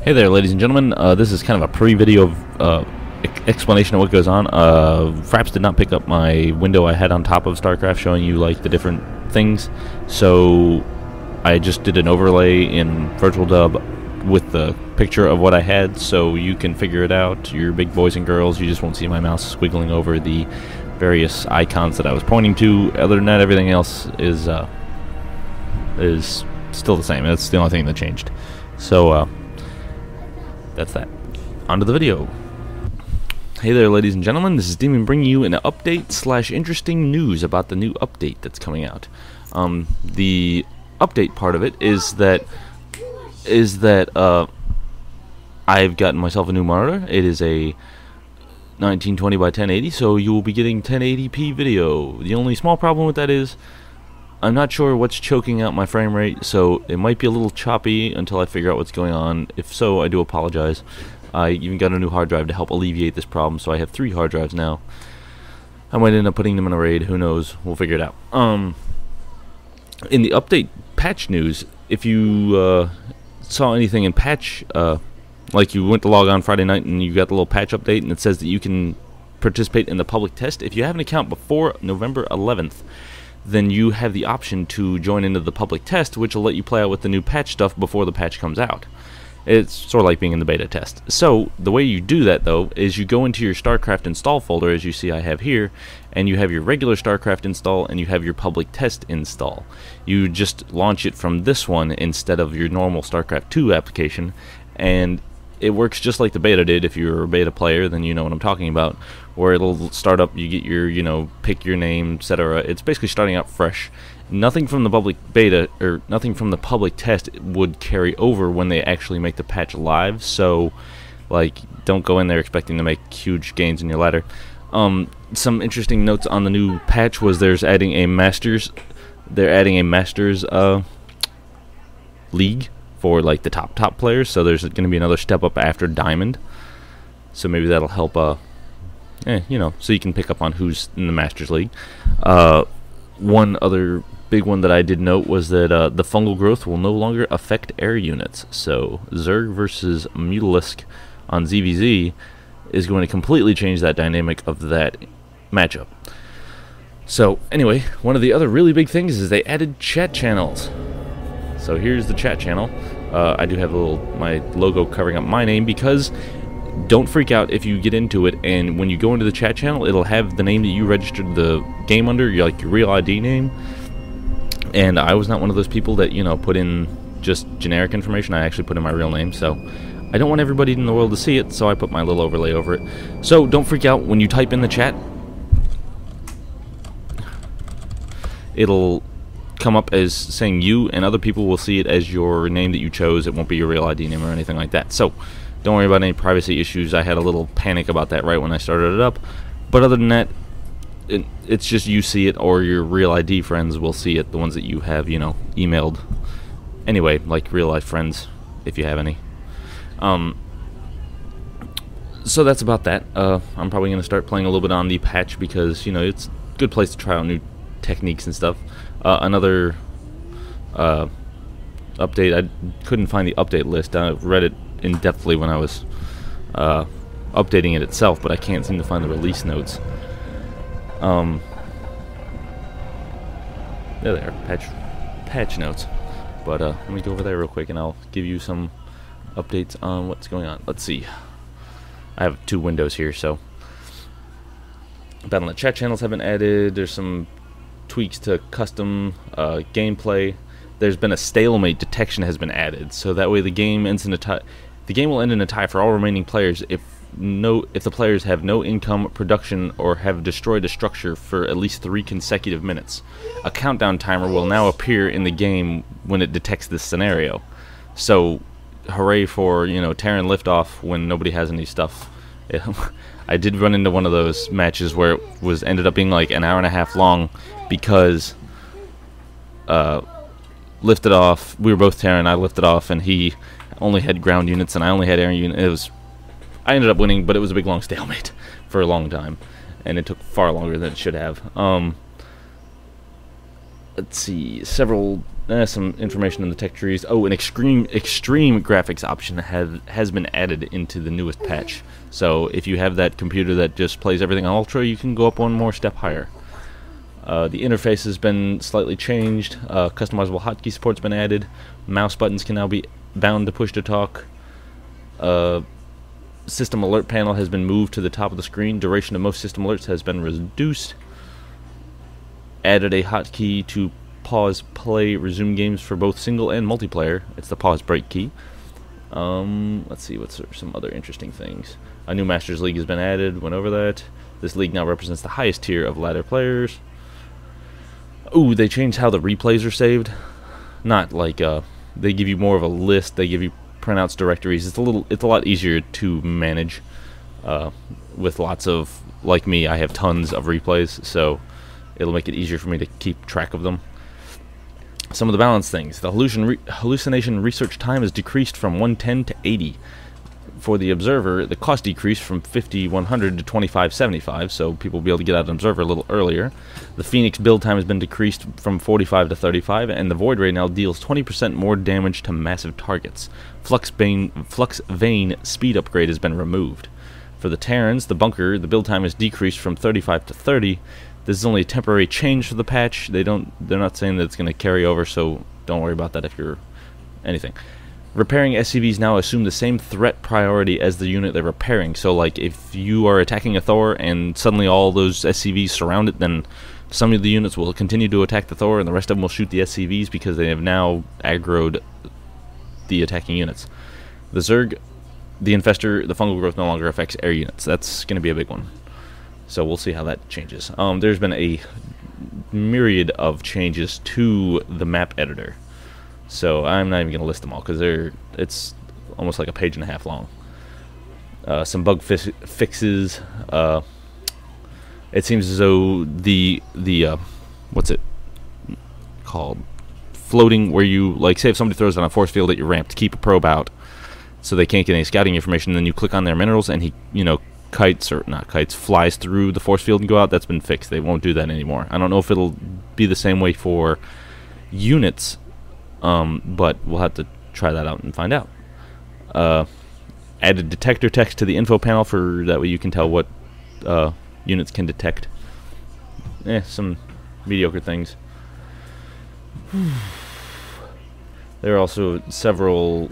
Hey there, ladies and gentlemen. This is kind of a pre-video explanation of what goes on. Fraps did not pick up my window I had on top of StarCraft showing you like the different things, so I just did an overlay in Virtual Dub with the picture of what I had, so you can figure it out. You're big boys and girls. You just won't see my mouse squiggling over the various icons that I was pointing to. Other than that, everything else is still the same. That's the only thing that changed. So that's that. On to the video. Hey there, ladies and gentlemen. This is Demon bringing you an update / interesting news about the new update that's coming out. The update part of it is that I've gotten myself a new monitor. It is a 1920 by 1080, so you will be getting 1080p video. The only small problem with that is I'm not sure what's choking out my frame rate, so it might be a little choppy until I figure out what's going on. If so, I do apologize. I even got a new hard drive to help alleviate this problem, so I have 3 hard drives now. I might end up putting them in a RAID, who knows, we'll figure it out. In the update patch news, if you saw anything in patch, like you went to log on Friday night and you got the little patch update and it says that you can participate in the public test, if you have an account before November 11th, then you have the option to join into the public test, which will let you play out with the new patch stuff before the patch comes out. It's sort of like being in the beta test. So the way you do that, though, is you go into your StarCraft install folder, as you see I have here, and you have your regular StarCraft install and you have your public test install. You just launch it from this one instead of your normal StarCraft 2 application, and it works just like the beta did. If you're a beta player, then you know what I'm talking about, where it'll start up, you get your, pick your name, etc. It's basically starting out fresh. Nothing from the public beta, or nothing from the public test would carry over when they actually make the patch live, so, like, don't go in there expecting to make huge gains in your ladder. Some interesting notes on the new patch was they're adding a Masters league for like the top players, so there's going to be another step up after Diamond, so maybe that'll help so you can pick up on who's in the Masters League. One other big one that I did note was that the fungal growth will no longer affect air units, so Zerg versus Mutalisk on ZVZ is going to completely change that dynamic of that matchup. So anyway, one of the other really big things is they added chat channels. So here's the chat channel. I do have my logo covering up my name, because don't freak out if you get into it and when you go into the chat channel, it'll have the name that you registered the game under, your real ID name. And I was not one of those people that, put in just generic information. I actually put in my real name, so I don't want everybody in the world to see it, so I put my little overlay over it. So don't freak out when you type in the chat. It'll come up as saying you, and other people will see it as your name that you chose. It won't be your real ID name or anything like that. So don't worry about any privacy issues. I had a little panic about that right when I started it up, but other than that, it's just you see it, or your real ID friends will see it, the ones that you have emailed anyway, like real life friends if you have any. So that's about that. I'm probably going to start playing a little bit on the patch, because it's a good place to try out new techniques and stuff. Another update, I couldn't find the update list. I read it in-depthly when I was updating it itself, but I can't seem to find the release notes. There they are, patch notes. But let me go over there real quick and I'll give you some updates on what's going on. Let's see. I have 2 windows here, so Battle.net chat channels have been added. There's some tweaks to custom gameplay. There's been a stalemate detection has been added, so that way the game ends in a tie. The game will end in a tie for all remaining players if the players have no income, production, or have destroyed a structure for at least 3 consecutive minutes. A countdown timer will now appear in the game when it detects this scenario. So hooray for tearing liftoff when nobody has any stuff. I did run into one of those matches where it ended up being like an hour and a half long, because lifted off, we were both tearing, I lifted off and he only had ground units and I only had air units. I ended up winning, but it was a big long stalemate for a long time, and it took far longer than it should have. Let's see, several Some information in the tech trees. Oh, an extreme graphics option has been added into the newest patch. So if you have that computer that just plays everything on Ultra, you can go up one more step higher. The interface has been slightly changed. Customizable hotkey support's been added. Mouse buttons can now be bound to push to talk. System alert panel has been moved to the top of the screen. Duration of most system alerts has been reduced. Added a hotkey to pause, play, resume games for both single and multiplayer. It's the pause break key. Let's see, what's some other interesting things. A new Masters League has been added. Went over that. This league now represents the highest tier of ladder players. Ooh, they changed how the replays are saved. Not like they give you more of a list. They give you printouts, directories. It's a lot easier to manage. With lots of, like me, I have tons of replays, so it'll make it easier for me to keep track of them. Some of the balance things. The hallucination research time is decreased from 110 to 80. For the observer, the cost decreased from 5100 to 2575, so people will be able to get out an observer a little earlier. The Phoenix build time has been decreased from 45 to 35, and the Void Ray now deals 20% more damage to massive targets. Flux Vein speed upgrade has been removed. For the Terrans, the Bunker, the build time is decreased from 35 to 30. This is only a temporary change for the patch. They're not saying that it's going to carry over, so don't worry about that if you're anything. Repairing SCVs now assume the same threat priority as the unit they're repairing. So, like, if you are attacking a Thor and suddenly all those SCVs surround it, then some of the units will continue to attack the Thor, and the rest of them will shoot the SCVs because they have now aggroed the attacking units. The Zerg, the Infestor, the fungal growth no longer affects air units. That's going to be a big one. So we'll see how that changes. There's been a myriad of changes to the map editor. So I'm not even going to list them all because it's almost like a page and a half long. Some bug fixes. It seems as though the what's it called? Floating, where you, like, say if somebody throws on a force field at your ramp to keep a probe out so they can't get any scouting information, and then you click on their minerals and he, flies through the force field and go out. That's been fixed. They won't do that anymore. I don't know if it'll be the same way for units, but we'll have to try that out and find out. Added detector text to the info panel for that way you can tell what units can detect. Some mediocre things. There are also several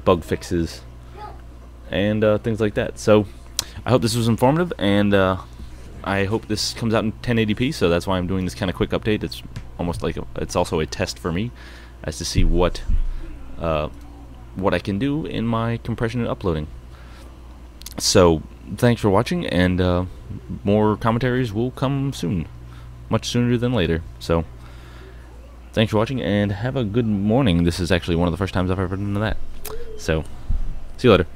bug fixes and things like that. So I hope this was informative, and I hope this comes out in 1080p. So that's why I'm doing this kind of quick update. It's almost like it's also a test for me as to see what I can do in my compression and uploading. So thanks for watching, and more commentaries will come soon, much sooner than later. So thanks for watching, and have a good morning. This is actually one of the first times I've ever done that. So see you later.